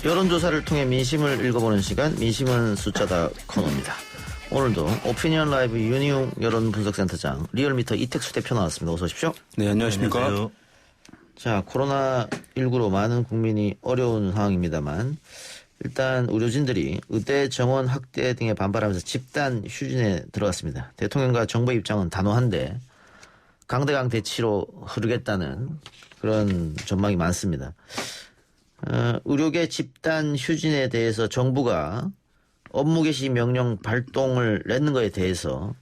여론조사를 통해 민심을 읽어보는 시간, 민심은 숫자다 코너입니다. 오늘도 오피니언 라이브 윤희웅 여론분석센터장, 리얼미터 이택수 대표 나왔습니다. 어서 오십시오. 네, 안녕하십니까. 안녕하세요. 자, 코로나19로 많은 국민이 어려운 상황입니다만 일단 의료진들이 의대 정원 확대 등에 반발하면서 집단 휴진에 들어갔습니다. 대통령과 정부의 입장은 단호한데 강대강 대치로 흐르겠다는 그런 전망이 많습니다. 의료계 집단 휴진에 대해서 정부가 업무 개시 명령 발동을 냈는 거에 대해서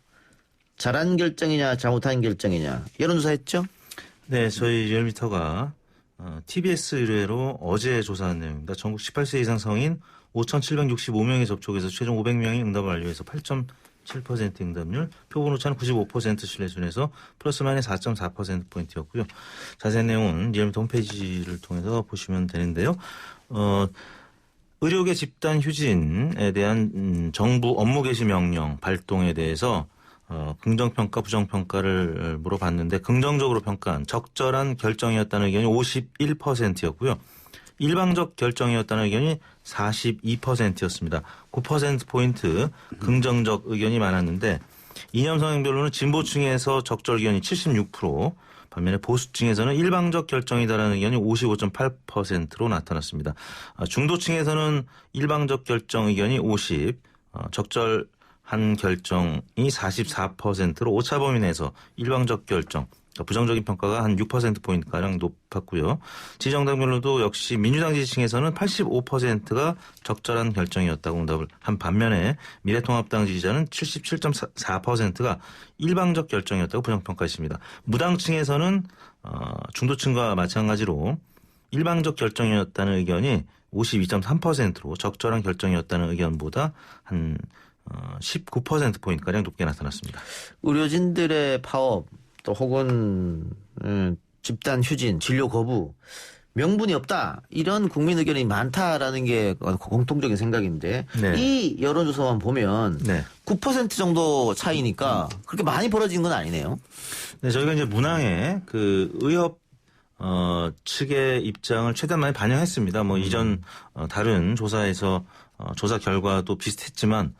잘한 결정이냐 잘못한 결정이냐 여론조사 했죠? 네, 저희 리얼미터가 TBS 의뢰로 어제 조사한 내용입니다. 전국 18세 이상 성인 5,765명이 접촉해서 최종 500명이 응답을 완료해서 8.7% 응답률, 표본 오차는 95% 신뢰순에서 플러스 마이너스 4.4%포인트였고요. 자세한 내용은 리얼미터 홈페이지를 통해서 보시면 되는데요. 의료계 집단 휴진에 대한 정부 업무 개시 명령 발동에 대해서 긍정평가, 부정평가를 물어봤는데 긍정적으로 평가한 적절한 결정이었다는 의견이 51%였고요. 일방적 결정이었다는 의견이 42%였습니다. 9%포인트 긍정적 의견이 많았는데 이념 성향별로는 진보층에서 적절 의견이 76%, 반면에 보수층에서는 일방적 결정이다라는 의견이 55.8%로 나타났습니다. 중도층에서는 일방적 결정 의견이 50, 적절한 결정이 44%로 오차범위 내에서 일방적 결정, 부정적인 평가가 한 6%포인트가량 높았고요. 지정당별로도 역시 민주당 지지층에서는 85%가 적절한 결정이었다고 응답을 한 반면에 미래통합당 지지자는 77.4%가 일방적 결정이었다고 부정평가했습니다. 무당층에서는 중도층과 마찬가지로 일방적 결정이었다는 의견이 52.3%로 적절한 결정이었다는 의견보다 한 19%포인트가량 높게 나타났습니다. 의료진들의 파업 또 혹은 집단 휴진, 진료 거부, 명분이 없다. 이런 국민 의견이 많다라는 게 공통적인 생각인데 네. 이 여론조사만 보면 네. 9% 정도 차이니까 그렇게 많이 벌어진 건 아니네요. 네, 저희가 이제 문항에 그 의협 측의 입장을 최대한 많이 반영했습니다. 뭐 이전 다른 조사에서 조사 결과도 비슷했지만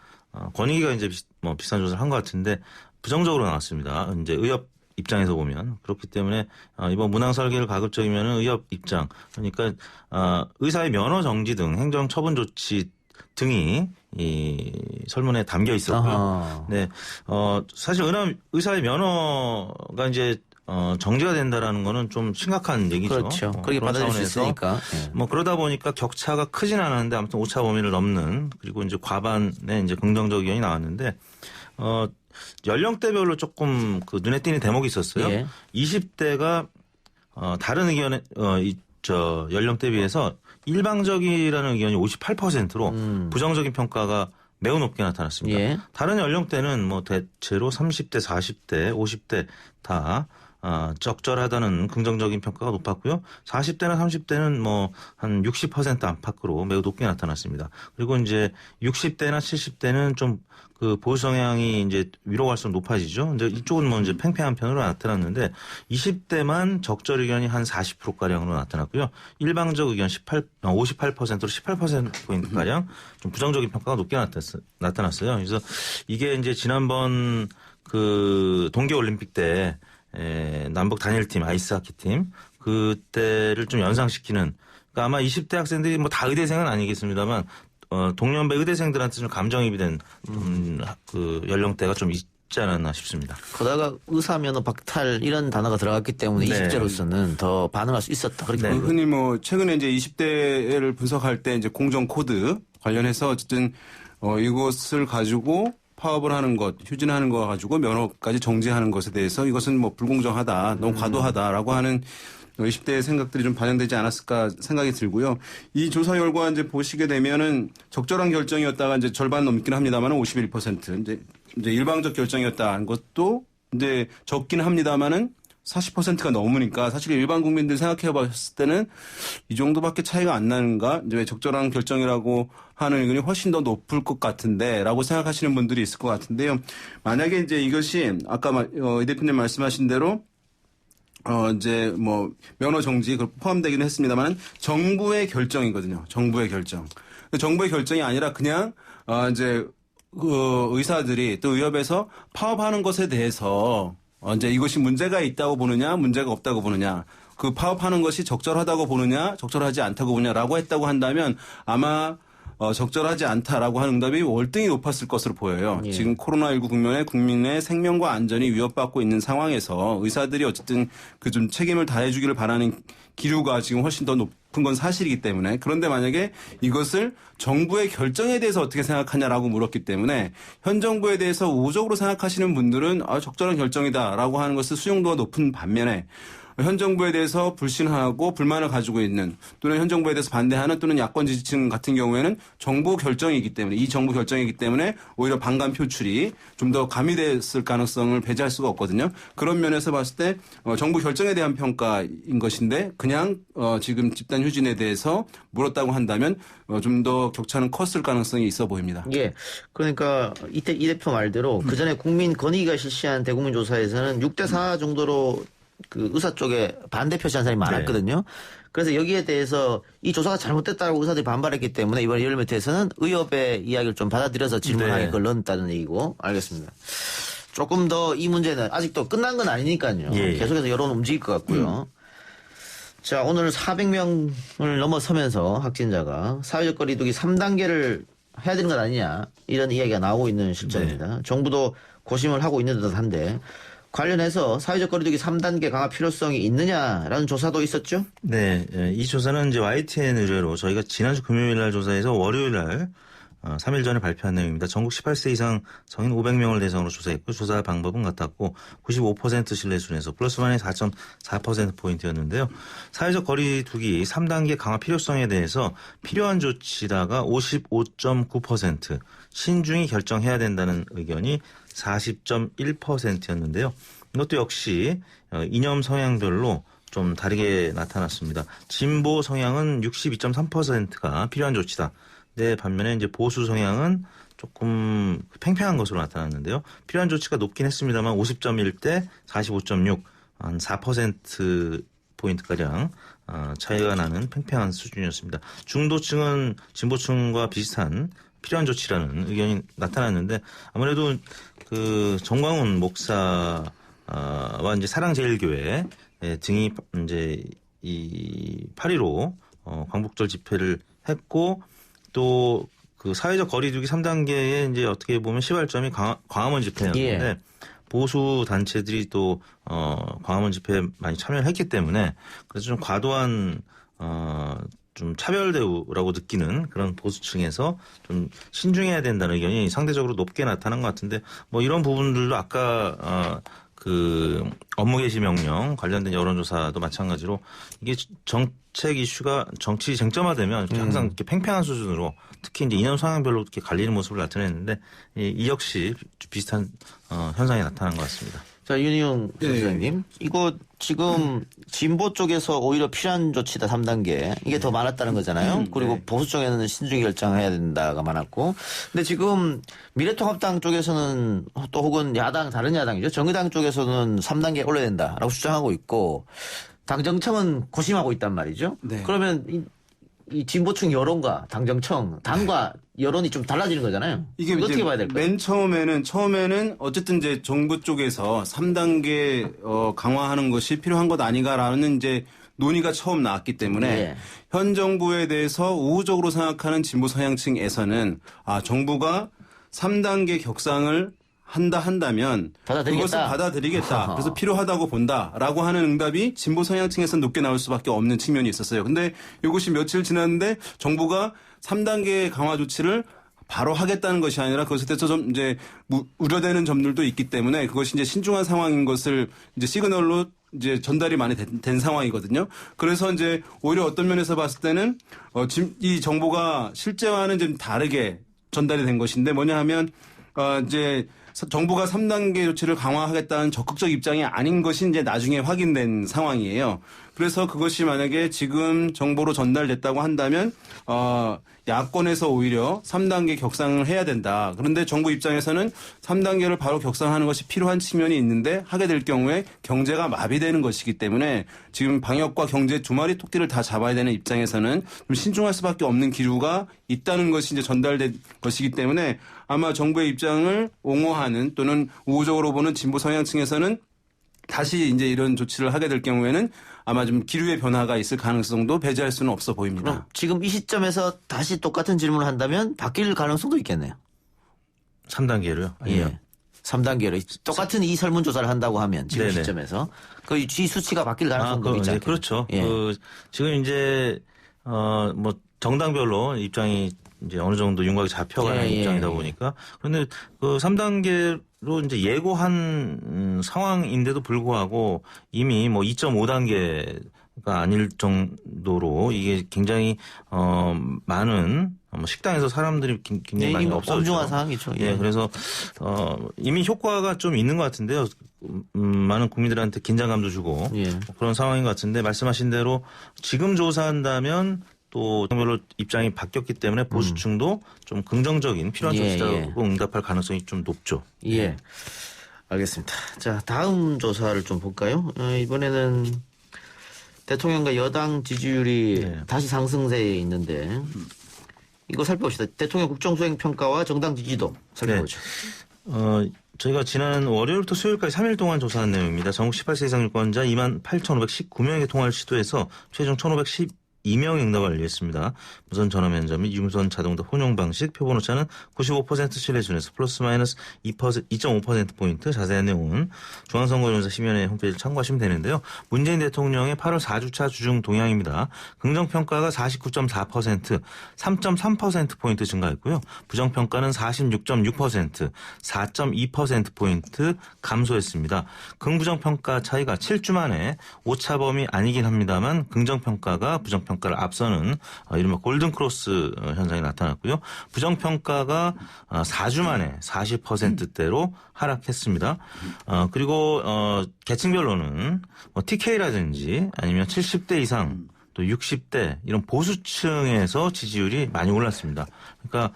권익위가 이제 비슷한 조사를 한 것 같은데 부정적으로 나왔습니다. 이제 의협 입장에서 보면 그렇기 때문에 이번 문항 설계를 가급적이면 의협 입장, 그러니까 의사의 면허 정지 등 행정 처분 조치 등이 이 설문에 담겨 있었고요. 아하. 네, 사실 의사의 면허가 이제 정지가 된다라는 거는 좀 심각한 얘기죠. 그렇죠. 그렇게 받아들일 수 있으니까. 네. 뭐 그러다 보니까 격차가 크진 않았는데 아무튼 오차 범위를 넘는, 그리고 이제 과반의 이제 긍정적 의견이 나왔는데 연령대별로 조금 그 눈에 띄는 대목이 있었어요. 예. 20대가 다른 의견에 연령대 비해서 일방적이라는 의견이 58%로 부정적인 평가가 매우 높게 나타났습니다. 예. 다른 연령대는 뭐 대체로 30대, 40대, 50대 다 적절하다는 긍정적인 평가가 높았고요. 40대나 30대는 뭐 한 60% 안팎으로 매우 높게 나타났습니다. 그리고 이제 60대나 70대는 좀 그 보수 성향이 이제 위로 갈수록 높아지죠. 이제 이쪽은 뭐 이제 팽팽한 편으로 나타났는데 20대만 적절 의견이 한 40%가량으로 나타났고요. 일방적 의견 58%로 18%포인트가량 좀 부정적인 평가가 높게 나타났어요. 그래서 이게 이제 지난번 그 동계올림픽 때 남북 단일팀, 아이스하키 팀, 그때를 좀 연상시키는, 그러니까 아마 20대 학생들이 뭐 다 의대생은 아니겠습니다만, 동년배 의대생들한테 좀 감정이입이 된, 그 연령대가 좀 있지 않았나 싶습니다. 거다가 의사면허 박탈 이런 단어가 들어갔기 때문에 네. 20대로서는 더 반응할 수 있었다. 그렇게 네. 흔히 뭐 최근에 이제 20대를 분석할 때 이제 공정 코드 관련해서 어쨌든 이것을 가지고 파업을 하는 것, 휴진하는 거 가지고 면허까지 정지하는 것에 대해서 이것은 뭐 불공정하다, 너무 과도하다라고 하는 20대의 생각들이 좀 반영되지 않았을까 생각이 들고요. 이 조사 결과 이제 보시게 되면은 적절한 결정이었다가 이제 절반 넘긴 합니다만은 51%. 이제 일방적 결정이었다는 것도 이제 적긴 합니다만은 40%가 넘으니까 사실 일반 국민들 생각해 봤을 때는 이 정도밖에 차이가 안 나는가? 이제 왜 적절한 결정이라고 하는 의견이 훨씬 더 높을 것 같은데 라고 생각하시는 분들이 있을 것 같은데요. 만약에 이제 이것이 아까 이 대표님 말씀하신 대로 이제 뭐 면허 정지 포함되기는 했습니다만 정부의 결정이거든요. 정부의 결정. 정부의 결정이 아니라 그냥 이제 의사들이 또 의협에서 파업하는 것에 대해서 이제 이것이 문제가 있다고 보느냐, 문제가 없다고 보느냐, 그 파업하는 것이 적절하다고 보느냐, 적절하지 않다고 보느냐라고 했다고 한다면 아마 적절하지 않다라고 하는 응답이 월등히 높았을 것으로 보여요. 예. 지금 코로나19 국면에 국민의 생명과 안전이 위협받고 있는 상황에서 의사들이 어쨌든 그 좀 책임을 다해주기를 바라는 기류가 지금 훨씬 더 높은 건 사실이기 때문에 그런데 만약에 이것을 정부의 결정에 대해서 어떻게 생각하냐라고 물었기 때문에 현 정부에 대해서 우호적으로 생각하시는 분들은 적절한 결정이다라고 하는 것을 수용도가 높은 반면에 현 정부에 대해서 불신하고 불만을 가지고 있는 또는 현 정부에 대해서 반대하는 또는 야권 지지층 같은 경우에는 정부 결정이기 때문에 이 정부 결정이기 때문에 오히려 반감 표출이 좀 더 가미됐을 가능성을 배제할 수가 없거든요. 그런 면에서 봤을 때 정부 결정에 대한 평가인 것인데 그냥 지금 집단 휴진에 대해서 물었다고 한다면 좀 더 격차는 컸을 가능성이 있어 보입니다. 예. 그러니까 이 대표 말대로 그 전에 국민권익위가 실시한 대국민 조사에서는 6대4 정도로 그 의사 쪽에 반대 표시한 사람이 많았거든요. 그래서 여기에 대해서 이 조사가 잘못됐다고 의사들이 반발했기 때문에 이번 열매트에서는 의협의 이야기를 좀 받아들여서 질문하게 그걸 넣었다는 얘기고 알겠습니다. 조금 더 이 문제는 아직도 끝난 건 아니니까요. 예. 계속해서 여론 움직일 것 같고요. 자, 오늘 400명을 넘어서면서 확진자가 사회적 거리두기 3단계를 해야 되는 것 아니냐 이런 이야기가 나오고 있는 실정입니다. 정부도 고심을 하고 있는 듯한데 관련해서 사회적 거리두기 3단계 강화 필요성이 있느냐라는 조사도 있었죠? 네, 이 조사는 이제 YTN 의뢰로 저희가 지난주 금요일 날 조사해서 월요일 날 3일 전에 발표한 내용입니다. 전국 18세 이상 성인 500명을 대상으로 조사했고 조사 방법은 같았고 95% 신뢰 수준에서 플러스 마이너스 4.4%포인트였는데요. 사회적 거리두기 3단계 강화 필요성에 대해서 필요한 조치다가 55.9%, 신중히 결정해야 된다는 의견이 40.1%였는데요. 이것도 역시 이념 성향별로 좀 다르게 나타났습니다. 진보 성향은 62.3%가 필요한 조치다. 네, 반면에 이제 보수 성향은 조금 팽팽한 것으로 나타났는데요. 필요한 조치가 높긴 했습니다만 50.1대 45.6, 한 4% 포인트가량 차이가 나는 팽팽한 수준이었습니다. 중도층은 진보층과 비슷한 필요한 조치라는 의견이 나타났는데 아무래도 그 정광훈 목사와 이제 사랑제일교회 등이 이제 이 8.15 광복절 집회를 했고 또 그 사회적 거리두기 3단계에 이제 어떻게 보면 시발점이 광화문 집회였는데 예. 보수 단체들이 또 광화문 집회에 많이 참여를 했기 때문에 그래서 좀 과도한 좀 차별 대우라고 느끼는 그런 보수층에서 좀 신중해야 된다는 의견이 상대적으로 높게 나타난 것 같은데 뭐 이런 부분들도 아까 그 업무 개시 명령 관련된 여론조사도 마찬가지로 이게 정책 이슈가 정치 쟁점화되면 항상 이렇게 팽팽한 수준으로 특히 이제 이념 성향별로 이렇게 갈리는 모습을 나타내는데 이 역시 비슷한 현상이 나타난 것 같습니다. 자, 윤희용 선생님. 이거 지금 진보 쪽에서 오히려 필요한 조치다 3단계. 이게 더 많았다는 거잖아요. 그리고 보수 쪽에는 신중히 결정해야 된다가 많았고. 근데 지금 미래통합당 쪽에서는 또 혹은 야당, 다른 야당이죠. 정의당 쪽에서는 3단계 올려야 된다라고 주장하고 있고 당정청은 고심하고 있단 말이죠. 네. 그러면 이 진보층 여론과 당정청, 당과 여론이 좀 달라지는 거잖아요. 이게 어떻게 이제 봐야 될까요? 맨 처음에는 어쨌든 이제 정부 쪽에서 3단계 강화하는 것이 필요한 것 아닌가라는 이제 논의가 처음 나왔기 때문에 예. 현 정부에 대해서 우호적으로 생각하는 진보 성향층에서는 정부가 3단계 격상을 한다면 받아들이겠다. 그것을 받아들이겠다. 그래서 필요하다고 본다라고 하는 응답이 진보 성향층에서는 높게 나올 수밖에 없는 측면이 있었어요. 근데 이것이 며칠 지났는데 정부가 3단계 강화 조치를 바로 하겠다는 것이 아니라 그것에 대해서 좀 이제 우려되는 점들도 있기 때문에 그것이 이제 신중한 상황인 것을 이제 시그널로 이제 전달이 많이 된 상황이거든요. 그래서 이제 오히려 어떤 면에서 봤을 때는 이 정보가 실제와는 좀 다르게 전달이 된 것인데 뭐냐 하면 이제 정부가 3단계 조치를 강화하겠다는 적극적 입장이 아닌 것이 이제 나중에 확인된 상황이에요. 그래서 그것이 만약에 지금 정보로 전달됐다고 한다면 야권에서 오히려 3단계 격상을 해야 된다. 그런데 정부 입장에서는 3단계를 바로 격상하는 것이 필요한 측면이 있는데 하게 될 경우에 경제가 마비되는 것이기 때문에 지금 방역과 경제 두 마리 토끼를 다 잡아야 되는 입장에서는 좀 신중할 수밖에 없는 기류가 있다는 것이 이제 전달된 것이기 때문에 아마 정부의 입장을 옹호하는 또는 우호적으로 보는 진보 성향층에서는 다시 이제 이런 조치를 하게 될 경우에는 아마 좀 기류의 변화가 있을 가능성도 배제할 수는 없어 보입니다. 그럼 지금 이 시점에서 다시 똑같은 질문을 한다면 바뀔 가능성도 있겠네요. 3단계로요? 아니요. 예. 3단계로 똑같은 이 설문조사를 한다고 하면 지금 네네. 시점에서 그 G 수치가 바뀔 가능성도 있지 않겠어요? 그렇죠. 예. 지금 이제 뭐 정당별로 입장이 이제 어느 정도 윤곽이 잡혀가는 입장이다 보니까 그런데 그 3단계로 이제 예고한 상황인데도 불구하고 이미 뭐 2.5단계가 아닐 정도로 이게 굉장히 많은 식당에서 사람들이 굉장히 많이 없어졌죠. 엄중한 상황이죠. 예, 그래서 이미 효과가 좀 있는 것 같은데요. 많은 국민들한테 긴장감도 주고 그런 상황인 것 같은데 말씀하신 대로 지금 조사한다면 또 정별로 입장이 바뀌었기 때문에 보수층도 좀 긍정적인 필요한 조치라고 응답할 가능성이 좀 높죠. 예, 알겠습니다. 자, 다음 조사를 좀 볼까요? 이번에는 대통령과 여당 지지율이 다시 상승세에 있는데 이거 살펴봅시다. 대통령 국정수행 평가와 정당 지지도 살펴보죠. 저희가 지난 월요일부터 수요일까지 3일 동안 조사한 내용입니다. 전국 18세 이상 유권자 28,519명에게 통화를 시도해서 최종 1,512명의 응답을 알렸습니다. 무선 전화 면접 및 유무선 자동답 혼용 방식, 표본오차는 95% 신뢰 수준에서 플러스 마이너스 2.5%포인트. 자세한 내용은 중앙선거연사 심의위원회 홈페이지를 참고하시면 되는데요. 문재인 대통령의 8월 4주차 주중 동향입니다. 긍정평가가 49.4%, 3.3%포인트 증가했고요. 부정평가는 46.6%, 4.2%포인트 감소했습니다. 긍부정평가 차이가 7주 만에 오차범위 아니긴 합니다만 긍정평가가 부정평가를 앞서는 이른바 골든크로스 현상이 나타났고요. 부정평가가 4주 만에 40%대로 하락했습니다. 그리고 계층별로는 TK라든지 아니면 70대 이상 또 60대 이런 보수층에서 지지율이 많이 올랐습니다. 그러니까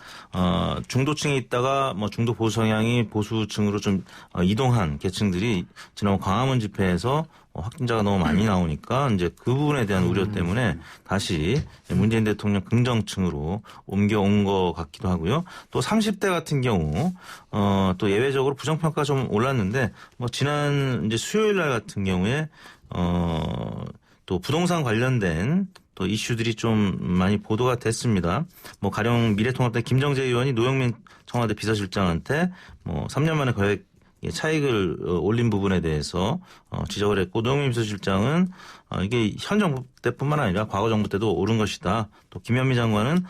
중도층에 있다가 뭐 중도 보수 성향이 보수층으로 좀 이동한 계층들이 지난번 광화문 집회에서 확진자가 너무 많이 나오니까 이제 그 부분에 대한 우려 때문에 다시 문재인 대통령 긍정층으로 옮겨온 것 같기도 하고요. 또 30대 같은 경우 또 예외적으로 부정평가가 좀 올랐는데 뭐 지난 이제 수요일 날 같은 경우에 또 부동산 관련된 또 이슈들이 좀 많이 보도가 됐습니다. 뭐 가령 미래통합당 김정재 의원이 노영민 청와대 비서실장한테 뭐 3년 만에 거액 차익을 올린 부분에 대해서 지적을 했고 노영민 비서실장은 이게 현 정부 때뿐만 아니라 과거 정부 때도 옳은 것이다. 또 김현미 장관은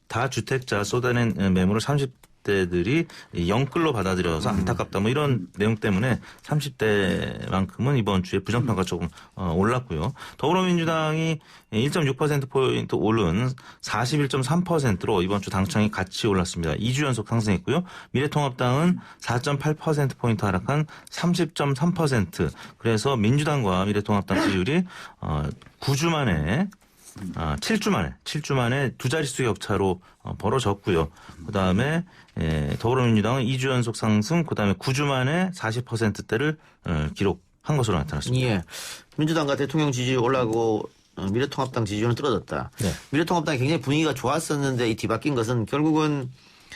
다주택자 쏟아낸 매물을 30대들이 영끌로 받아들여서 안타깝다. 뭐 이런 내용 때문에 30대만큼은 이번 주에 부정평가 조금 올랐고요. 더불어민주당이 1.6%포인트 오른 41.3%로 이번 주 당청이 같이 올랐습니다. 2주 연속 상승했고요. 미래통합당은 4.8%포인트 하락한 30.3%. 그래서 민주당과 미래통합당 지지율이 9주 만에 7주 만에 두 자릿수 격차로 벌어졌고요. 그다음에 더불어민주당은 2주 연속 상승, 그다음에 9주 만에 40%대를 기록한 것으로 나타났습니다. 예. 민주당과 대통령 지지율이 올라가고 미래통합당 지지율은 떨어졌다. 네. 미래통합당이 굉장히 분위기가 좋았었는데 이 뒤바뀐 것은 결국은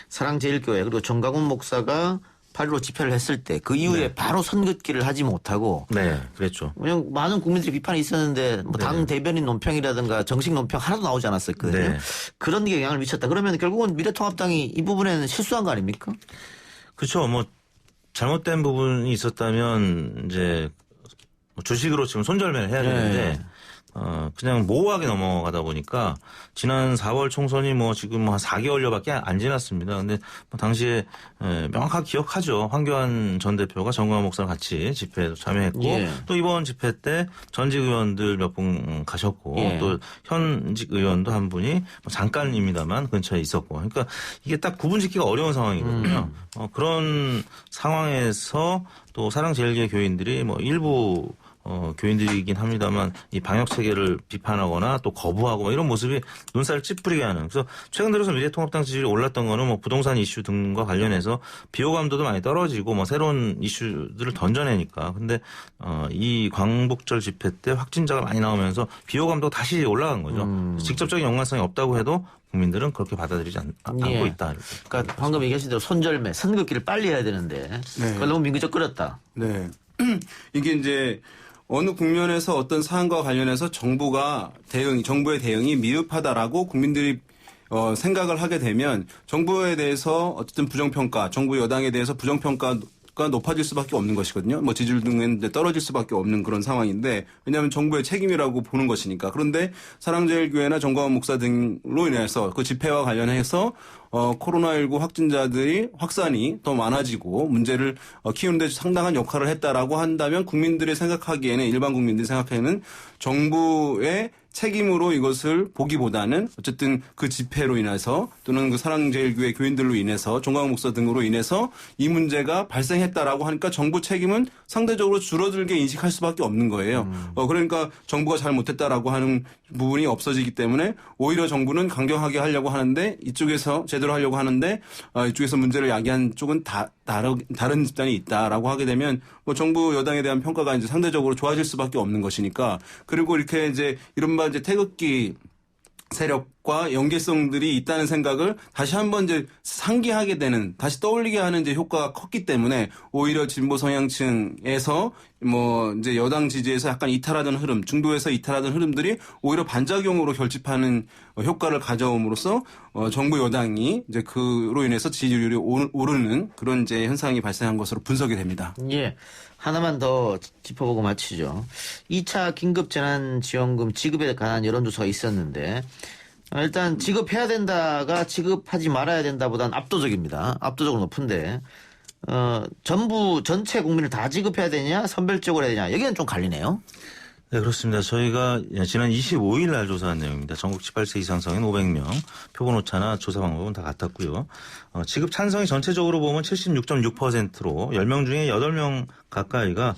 사랑제일교회 그리고 정강훈 목사가 8.15 집회를 했을 때 그 이후에 바로 선긋기를 하지 못하고 네, 그랬죠. 그냥 많은 국민들이 비판이 있었는데 뭐 당 대변인 논평이라든가 정식 논평 하나도 나오지 않았었거든요. 네. 그런 게 영향을 미쳤다. 그러면 결국은 미래통합당이 이 부분에는 실수한 거 아닙니까? 그렇죠. 뭐 잘못된 부분이 있었다면 이제 주식으로 지금 손절매를 해야 되는데 그냥 모호하게 넘어가다 보니까 지난 4월 총선이 뭐 지금 한 4개월여밖에 안 지났습니다. 근데 뭐 당시에 명확하게 기억하죠. 황교안 전 대표가 정광훈 목사랑 같이 집회에도 참여했고 예. 또 이번 집회 때 전직 의원들 몇 분 가셨고 예. 또 현직 의원도 한 분이 뭐 잠깐입니다만 근처에 있었고 그러니까 이게 딱 구분짓기가 어려운 상황이거든요. 그런 상황에서 또 사랑제일교회 교인들이 뭐 일부 교인들이긴 합니다만 이 방역 체계를 비판하거나 또 거부하고 뭐 이런 모습이 눈살을 찌푸리게 하는. 그래서 최근 들어서 미래통합당 지지율이 올랐던 거는 뭐 부동산 이슈 등과 관련해서 비호감도도 많이 떨어지고 뭐 새로운 이슈들을 던져내니까. 근데 이 광복절 집회 때 확진자가 많이 나오면서 비호감도가 다시 올라간 거죠. 직접적인 연관성이 없다고 해도 국민들은 그렇게 받아들이지 않고 예. 있다. 그러니까 방금 얘기하신 대로 손절매, 선긋기를 빨리 해야 되는데 그걸 너무 민구적 끌었다. 네. 이게 이제 어느 국면에서 어떤 사안과 관련해서 정부의 대응이 미흡하다라고 국민들이 생각을 하게 되면 정부에 대해서 어쨌든 부정평가, 정부 여당에 대해서 부정평가가 높아질 수밖에 없는 것이거든요. 뭐 지지율 등은 떨어질 수밖에 없는 그런 상황인데 왜냐하면 정부의 책임이라고 보는 것이니까. 그런데 사랑제일교회나 정광훈 목사 등으로 인해서 그 집회와 관련해서 코로나19 확산이 더 많아지고 문제를 키우는 데 상당한 역할을 했다라고 한다면 국민들이 생각하기에는 일반 국민들이 생각하기에는 정부의 책임으로 이것을 보기보다는 어쨌든 그 집회로 인해서 또는 그 사랑제일교회 교인들로 인해서 정광훈 목사 등으로 인해서 이 문제가 발생했다라고 하니까 정부 책임은 상대적으로 줄어들게 인식할 수밖에 없는 거예요. 그러니까 정부가 잘못했다라고 하는 부분이 없어지기 때문에 오히려 정부는 강경하게 하려고 하는데 이쪽에서 제대로 하려고 하는데 이쪽에서 문제를 야기한 쪽은 다른 집단이 있다라고 하게 되면 뭐 정부 여당에 대한 평가가 이제 상대적으로 좋아질 수밖에 없는 것이니까. 그리고 이렇게 이제 이른바 이제 태극기 세력과 연계성들이 있다는 생각을 다시 한번 이제 상기하게 되는, 다시 떠올리게 하는 이제 효과가 컸기 때문에 오히려 진보 성향층에서 뭐 이제 여당 지지에서 약간 이탈하던 흐름, 중도에서 이탈하던 흐름들이 오히려 반작용으로 결집하는 효과를 가져옴으로써 정부 여당이 이제 그로 인해서 지지율이 오르는 그런 이제 현상이 발생한 것으로 분석이 됩니다. 예. 하나만 더 짚어보고 마치죠. 2차 긴급재난지원금 지급에 관한 여론조사가 있었는데 일단 지급해야 된다가 지급하지 말아야 된다보다는 압도적입니다. 압도적으로 높은데 전체 국민을 다 지급해야 되냐 선별적으로 해야 되냐 여기는 좀 갈리네요. 네, 그렇습니다. 저희가 지난 25일 날 조사한 내용입니다. 전국 18세 이상 성인 500명, 표본 오차나 조사 방법은 다 같았고요. 지급 찬성이 전체적으로 보면 76.6%로 10명 중에 8명 가까이가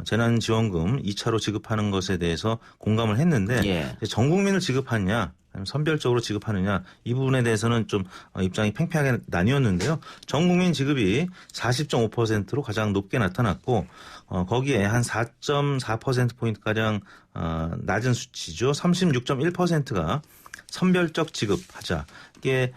재난지원금 2차로 지급하는 것에 대해서 공감을 했는데 예. 전 국민을 지급하느냐 아니면 선별적으로 지급하느냐 이 부분에 대해서는 좀 입장이 팽팽하게 나뉘었는데요. 전 국민 지급이 40.5%로 가장 높게 나타났고 거기에 한 4.4%포인트가량 낮은 수치죠. 36.1%가 선별적 지급하자. 이게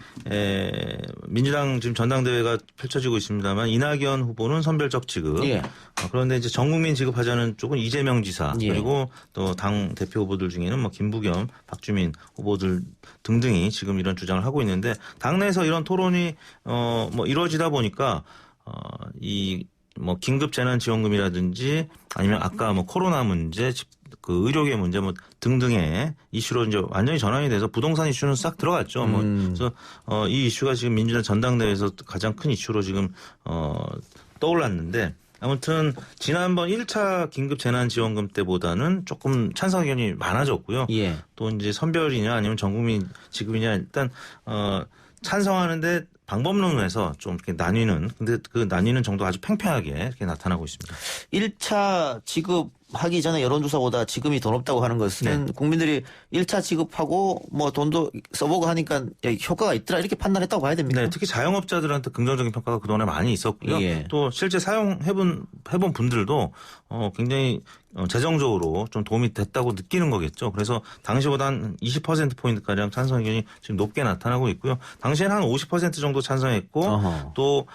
민주당 지금 전당대회가 펼쳐지고 있습니다만 이낙연 후보는 선별적 지급. 예. 그런데 이제 전 국민 지급하자는 쪽은 이재명 지사 예. 그리고 또 당 대표 후보들 중에는 뭐 김부겸, 박주민 후보들 등등이 지금 이런 주장을 하고 있는데 당내에서 이런 토론이 뭐 이루어지다 보니까 이 뭐 긴급 재난 지원금이라든지 아니면 아까 뭐 코로나 문제 그 의료계 문제 뭐 등등의 이슈로 이제 완전히 전환이 돼서 부동산 이슈는 싹 들어갔죠. 뭐 그래서 이 이슈가 지금 민주당 전당대회에서 가장 큰 이슈로 지금 떠올랐는데 아무튼 지난번 1차 긴급 재난 지원금 때보다는 조금 찬성 의견이 많아졌고요. 예. 또 이제 선별이냐 아니면 전 국민 지급이냐 일단 찬성하는데 방법론에서 좀 이렇게 나뉘는 근데 그 나뉘는 정도 아주 팽팽하게 이렇게 나타나고 있습니다. 1차 지급하기 전에 여론조사보다 지금이 더 높다고 하는 것은 국민들이 1차 지급하고 뭐 돈도 써보고 하니까 효과가 있더라 이렇게 판단했다고 봐야 됩니까? 네, 특히 자영업자들한테 긍정적인 평가가 그동안에 많이 있었고요. 예. 또 실제 사용해본 분들도 굉장히 재정적으로 좀 도움이 됐다고 느끼는 거겠죠. 그래서 당시보다 한 20%포인트가량 찬성 의견이 지금 높게 나타나고 있고요. 당시에는 한 50% 정도 찬성했고 또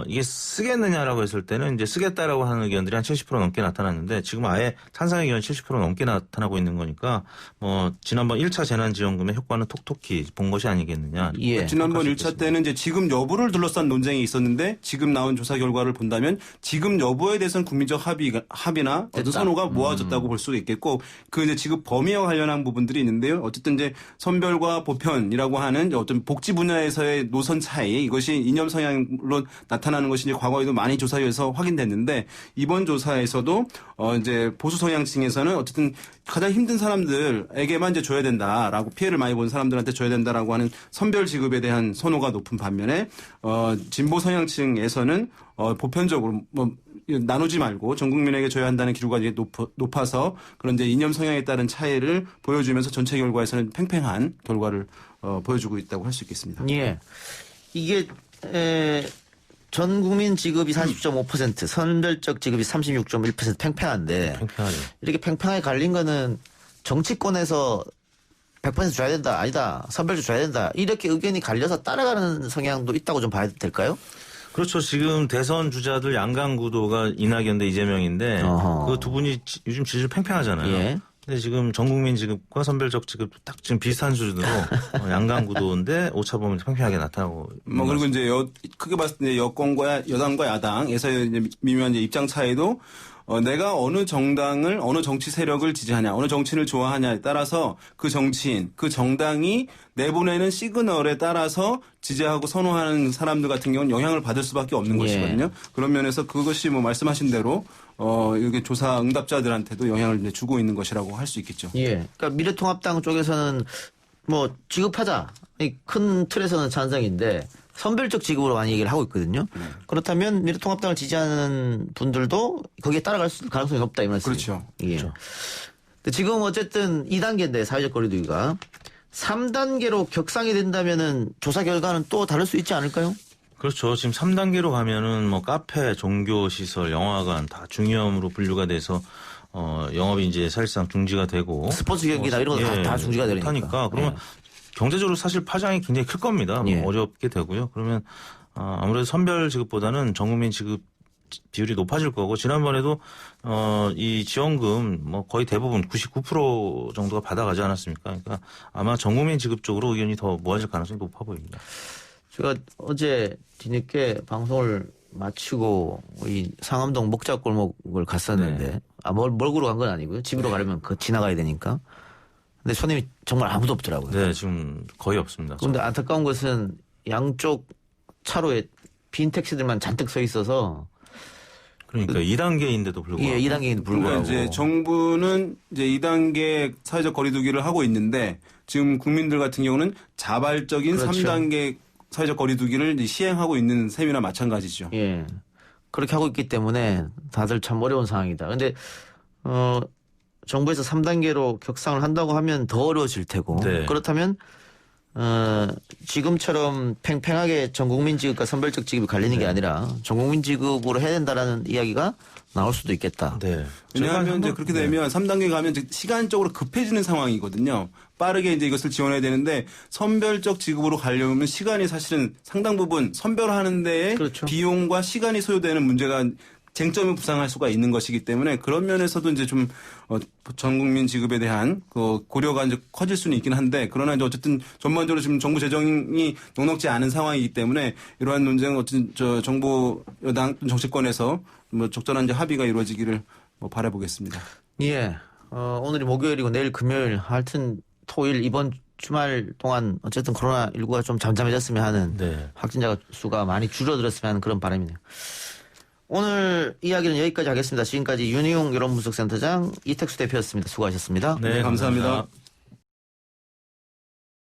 이게 쓰겠느냐라고 했을 때는 이제 쓰겠다라고 하는 의견들이 한 70% 넘게 나타났는데 지금 아예 찬상의 기간 70% 넘게 나타나고 있는 거니까 뭐 지난번 1차 재난지원금의 효과는 톡톡히 본 것이 아니겠느냐. 예. 지난번 1차 때는 이제 지급 여부를 둘러싼 논쟁이 있었는데 지금 나온 조사 결과를 본다면 지급 여부에 대해서는 국민적 합의나 어떤 선호가 모아졌다고 볼 수 있겠고 그 이제 지급 범위와 관련한 부분들이 있는데요. 어쨌든 이제 선별과 보편이라고 하는 어떤 복지 분야에서의 노선 차이 이것이 이념 성향으로 나타나는 것이 이제 과거에도 많이 조사에서 확인됐는데 이번 조사에서도 이제 보수 성향층에서는 어쨌든 가장 힘든 사람들에게만 이제 줘야 된다라고 피해를 많이 본 사람들한테 줘야 된다라고 하는 선별 지급에 대한 선호가 높은 반면에 진보 성향층에서는 보편적으로 뭐 나누지 말고 전 국민에게 줘야 한다는 기류가 이제 높아서 그런 이제 이념 성향에 따른 차이를 보여주면서 전체 결과에서는 팽팽한 결과를 보여주고 있다고 할 수 있겠습니다. 예. 이게 전 국민 지급이 40.5%, 선별적 지급이 36.1% 팽팽한데 팽팽하죠. 이렇게 팽팽하게 갈린 거는 정치권에서 100% 줘야 된다, 아니다, 선별적 줘야 된다 이렇게 의견이 갈려서 따라가는 성향도 있다고 좀 봐야 될까요? 그렇죠. 지금 대선 주자들 양강 구도가 이낙연 대 이재명인데 그 두 분이 요즘 지지율 팽팽하잖아요. 예. 근데 지금 전국민 지급과 선별적 지급도 딱 지금 비슷한 수준으로 양강 구도인데 오차 범위 팽팽하게 나타나고. 뭐 그리고 이제 크게 봤을 때 여권과 여당과 야당에서의 이제 미묘한 이제 입장 차이도 내가 어느 정당을 어느 정치 세력을 지지하냐 어느 정치인을 좋아하냐에 따라서 그 정치인 그 정당이 내보내는 시그널에 따라서 지지하고 선호하는 사람들 같은 경우는 영향을 받을 수밖에 없는 것이거든요. 그런 면에서 그것이 뭐 말씀하신 대로 이게 조사 응답자들한테도 영향을 이제 주고 있는 것이라고 할 수 있겠죠. 예. 그러니까 미래통합당 쪽에서는 뭐 지급하자 이 큰 틀에서는 찬성인데 선별적 지급으로 많이 얘기를 하고 있거든요. 그렇다면 미래통합당을 지지하는 분들도 거기에 따라갈 가능성이 높다 이 말씀이죠. 그렇죠. 예. 그렇죠. 근데 지금 어쨌든 2단계인데 사회적 거리두기가 3단계로 격상이 된다면은 조사 결과는 또 다를 수 있지 않을까요? 그렇죠. 지금 3단계로 가면은 뭐 카페, 종교 시설, 영화관 다 중위험으로 분류가 돼서 영업이 이제 사실상 중지가 되고 스포츠 경기나 이런 거 다 중지가 되니까. 하니까 그러면 경제적으로 사실 파장이 굉장히 클 겁니다. 예. 어렵게 되고요. 그러면 아무래도 선별 지급보다는 전국민 지급 비율이 높아질 거고 지난번에도 이 지원금 뭐 거의 대부분 99% 정도가 받아가지 않았습니까? 그러니까 아마 전국민 지급 쪽으로 의견이 더 모아질 가능성이 높아 보입니다. 제가 어제 뒤늦게 방송을 마치고 이 상암동 목자골목을 갔었는데 멀구로 간 건 아니고요. 집으로 가려면 지나가야 되니까. 근데 손님이 정말 아무도 없더라고요. 네, 지금 거의 없습니다. 그런데 안타까운 것은 양쪽 차로에 빈 택시들만 잔뜩 서 있어서 그러니까 2단계인데도 불구하고. 예, 2단계인데도 불구하고. 그러니까 이제 정부는 이제 2단계 사회적 거리두기를 하고 있는데 지금 국민들 같은 경우는 자발적인 그렇죠. 3단계 사회적 거리두기를 이제 시행하고 있는 셈이나 마찬가지죠. 예. 그렇게 하고 있기 때문에 다들 참 어려운 상황이다. 근데 정부에서 3단계로 격상을 한다고 하면 더 어려워질 테고. 네. 그렇다면 지금처럼 팽팽하게 전국민 지급과 선별적 지급이 갈리는 게 아니라 전국민 지급으로 해야 된다라는 이야기가 나올 수도 있겠다. 네. 왜냐하면 이제 그렇게 되면 3단계 가면 이제 시간적으로 급해지는 상황이거든요. 빠르게 이제 이것을 지원해야 되는데 선별적 지급으로 가려면 시간이 사실은 상당 부분 선별하는 데에 그렇죠. 비용과 시간이 소요되는 문제가 쟁점이 부상할 수가 있는 것이기 때문에 그런 면에서도 이제 좀 전국민 지급에 대한 그 고려가 이제 커질 수는 있긴 한데 그러나 이제 어쨌든 전반적으로 지금 정부 재정이 녹록지 않은 상황이기 때문에 이러한 논쟁은 어쨌든 정부 여당 정치권에서 뭐 적절한 이제 합의가 이루어지기를 뭐 바라보겠습니다. 예. 오늘이 목요일이고 내일 금요일 하여튼 토일 이번 주말 동안 어쨌든 코로나19가 좀 잠잠해졌으면 하는 네. 확진자 수가 많이 줄어들었으면 하는 그런 바람이네요. 오늘 이야기는 여기까지 하겠습니다. 지금까지 윤희용 여론분석센터장 이택수 대표였습니다. 수고하셨습니다. 네, 감사합니다.